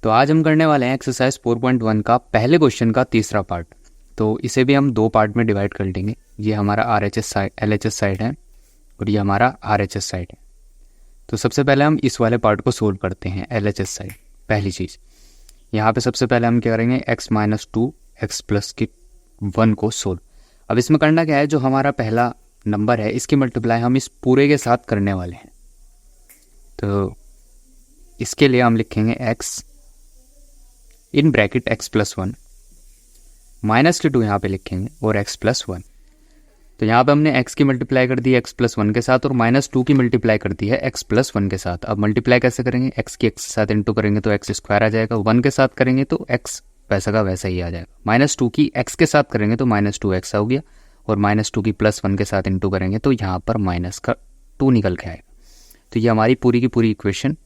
तो आज हम करने वाले हैं एक्सरसाइज 4.1 का पहले क्वेश्चन का तीसरा पार्ट। तो इसे भी हम दो पार्ट में डिवाइड कर लेंगे। ये हमारा RHS साइड LHS साइड है और ये हमारा RHS साइड है। तो सबसे पहले हम इस वाले पार्ट को सोल्व करते हैं, LHS साइड। पहली चीज़ यहाँ पे सबसे पहले हम क्या करेंगे, x-2 x+1 को सोल्व। अब इसमें करना क्या है, जो हमारा पहला नंबर है इसकी मल्टीप्लाई हम इस पूरे के साथ करने वाले हैं। तो इसके लिए हम लिखेंगे x इन ब्रैकेट x+1 -2 यहाँ पे लिखेंगे और x+1। तो यहाँ पे हमने x की मल्टीप्लाई कर दी है x+1 के साथ और -2 की मल्टीप्लाई कर दी है x+1 के साथ। अब मल्टीप्लाई कैसे करेंगे, x की x के साथ इंटू करेंगे तो x² आ जाएगा, 1 के साथ करेंगे तो x वैसा का वैसा ही आ जाएगा। -2 की x के साथ करेंगे तो -2x हो गया और -2 की +1 के साथ इंटू करेंगे तो यहाँ पर -2 निकल के आएगा। तो ये हमारी पूरी की पूरी इक्वेशन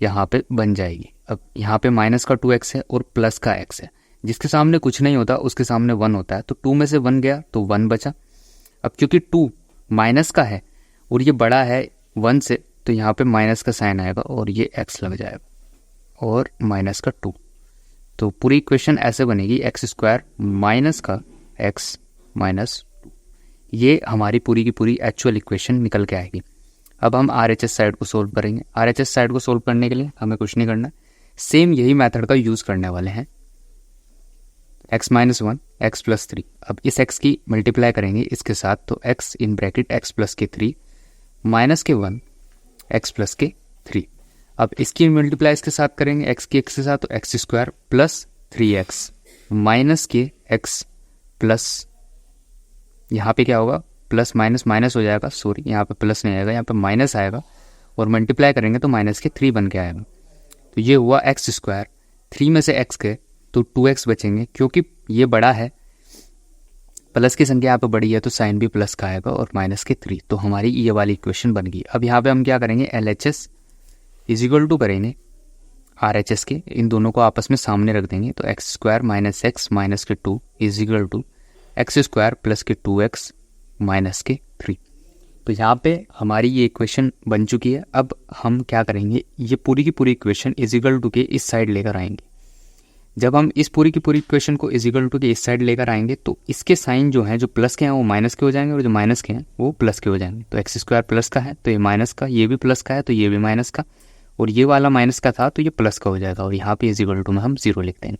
यहाँ पे बन जाएगी। अब यहाँ पे -2x है और प्लस का x है, जिसके सामने कुछ नहीं होता उसके सामने 1 होता है। तो 2 में से 1 गया तो 1 बचा। अब क्योंकि 2 माइनस का है और ये बड़ा है 1 से, तो यहाँ पे माइनस का साइन आएगा और ये x लग जाएगा और -2। तो पूरी इक्वेशन ऐसे बनेगी, x² माइनस का x -2। ये हमारी पूरी की पूरी एक्चुअल इक्वेशन निकल के आएगी। अब हम RHS साइड को सोल्व करेंगे। RHS साइड को सोल्व करने के लिए हमें कुछ नहीं करना है, सेम यही मेथड का यूज़ करने वाले हैं। x-1 x+3। अब इस x की मल्टीप्लाई करेंगे इसके साथ, तो x in bracket x+3 -1 x+3। अब इसकी मल्टीप्लाई इसके साथ करेंगे x की x के साथ, तो x² + 3x -x प्लस यहाँ पे क्या होगा, प्लस माइनस माइनस हो जाएगा, सॉरी यहाँ पे प्लस नहीं आएगा, यहाँ पे माइनस आएगा और मल्टीप्लाई करेंगे तो -3 बन के आएगा। तो ये हुआ x²। 3 में से x गए तो 2x बचेंगे, क्योंकि ये बड़ा है, प्लस की संख्या यहाँ पे बड़ी है तो साइन भी प्लस का आएगा और -3। तो हमारी ये वाली इक्वेशन बन गई। अब यहाँ पे हम क्या करेंगे, LHS = करेंगे RHS के, इन दोनों को आपस में सामने रख देंगे। तो x² - x -2 = x² + 2x -3। तो यहाँ पे हमारी ये इक्वेशन बन चुकी है। अब हम क्या करेंगे, ये पूरी की पूरी इक्वेशन = के इस साइड लेकर आएंगे। जब हम इस पूरी की पूरी इक्वेशन को = के इस साइड लेकर आएंगे तो इसके साइन जो हैं, जो प्लस के हैं वो माइनस के हो जाएंगे और जो माइनस के हैं वो प्लस के हो जाएंगे। तो x² प्लस का है तो ये माइनस का, ये भी प्लस का है तो ये भी माइनस का, और ये वाला माइनस का था तो ये प्लस का हो जाएगा और यहाँ पे = में हम 0 लिख देंगे।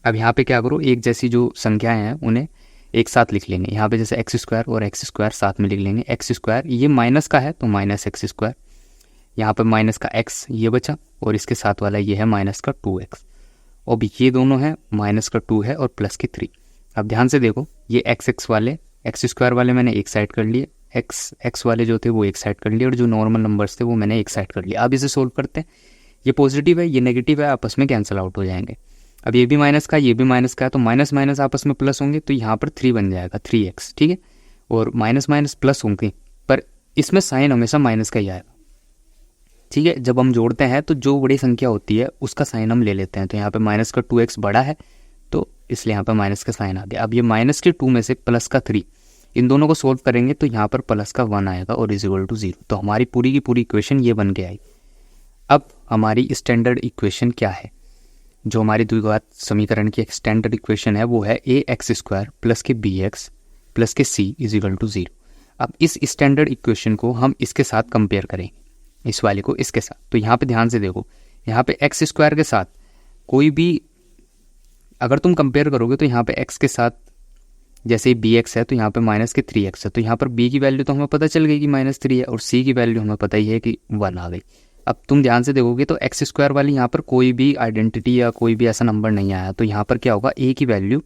अब यहाँ पे क्या करो, एक जैसी जो संख्याएँ हैं उन्हें एक साथ लिख लेंगे। यहाँ पे जैसे x² और x² साथ में लिख लेंगे। x² ये माइनस का है तो -x², यहाँ पर माइनस का x ये बचा और इसके साथ वाला ये है -2x। अब ये दोनों हैं, -2 है और +3। अब ध्यान से देखो, ये x वाले x² वाले मैंने एक साइड कर लिए, x वाले जो थे वो एक साइड कर लिए और जो नॉर्मल नंबर्स थे वो मैंने एक साइड कर लिया। अब इसे सोल्व करते हैं। ये पॉजिटिव है ये नेगेटिव है, आपस में कैंसिल आउट हो जाएंगे। अब ये भी माइनस का ये भी माइनस का है तो माइनस माइनस आपस में प्लस होंगे तो यहाँ पर 3 बन जाएगा, 3x, ठीक है। और माइनस माइनस प्लस होंगे पर इसमें साइन हमेशा माइनस का ही आएगा, ठीक है। जब हम जोड़ते हैं तो जो बड़ी संख्या होती है उसका साइन हम ले लेते हैं। तो यहाँ पे -2x बड़ा है तो इसलिए यहाँ पर माइनस का साइन आ गया। अब ये -2 में से +3, इन दोनों को सोल्व करेंगे तो यहाँ पर +1 आएगा और = 0। तो हमारी पूरी की पूरी इक्वेशन ये बन के आई। अब हमारी स्टैंडर्ड इक्वेशन क्या है, जो हमारी द्विघात समीकरण की एक स्टैंडर्ड इक्वेशन है वो है ax² + के bx + के c = 0। अब इस स्टैंडर्ड इक्वेशन को हम इसके साथ कंपेयर करेंगे, इस वाले को इसके साथ। तो यहाँ पे ध्यान से देखो, यहाँ पे x² के साथ कोई भी अगर तुम कंपेयर करोगे तो यहाँ पे x के साथ जैसे bx है तो यहाँ पे -3x है, तो यहाँ पर b की वैल्यू तो हमें पता चल गई कि -3 है और c की वैल्यू हमें पता ही है कि 1 आ गई। अब तुम ध्यान से देखोगे तो x² वाली यहाँ पर कोई भी आइडेंटिटी या कोई भी ऐसा नंबर नहीं आया, तो यहाँ पर क्या होगा, a की वैल्यू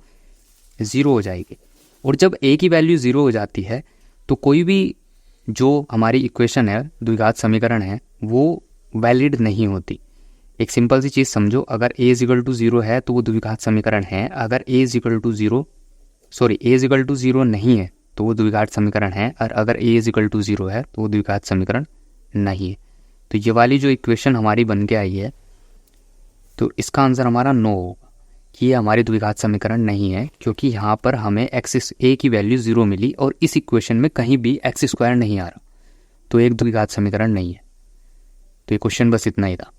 0 हो जाएगी। और जब a की वैल्यू 0 हो जाती है तो कोई भी जो हमारी इक्वेशन है, द्विघात समीकरण है, वो वैलिड नहीं होती। एक सिंपल सी चीज़ समझो, अगर a = 0 है तो वो द्विघात समीकरण है, अगर a = 0 नहीं है तो वो द्विघात समीकरण है, और अगर a = 0 है तो वो द्विघात समीकरण नहीं है। तो ये वाली जो इक्वेशन हमारी बन के आई है तो इसका आंसर हमारा नो होगा कि ये हमारी द्विघात समीकरण नहीं है, क्योंकि यहाँ पर हमें a की वैल्यू 0 मिली और इस इक्वेशन में कहीं भी x² नहीं आ रहा, तो एक द्विघात समीकरण नहीं है। तो ये क्वेश्चन बस इतना ही था।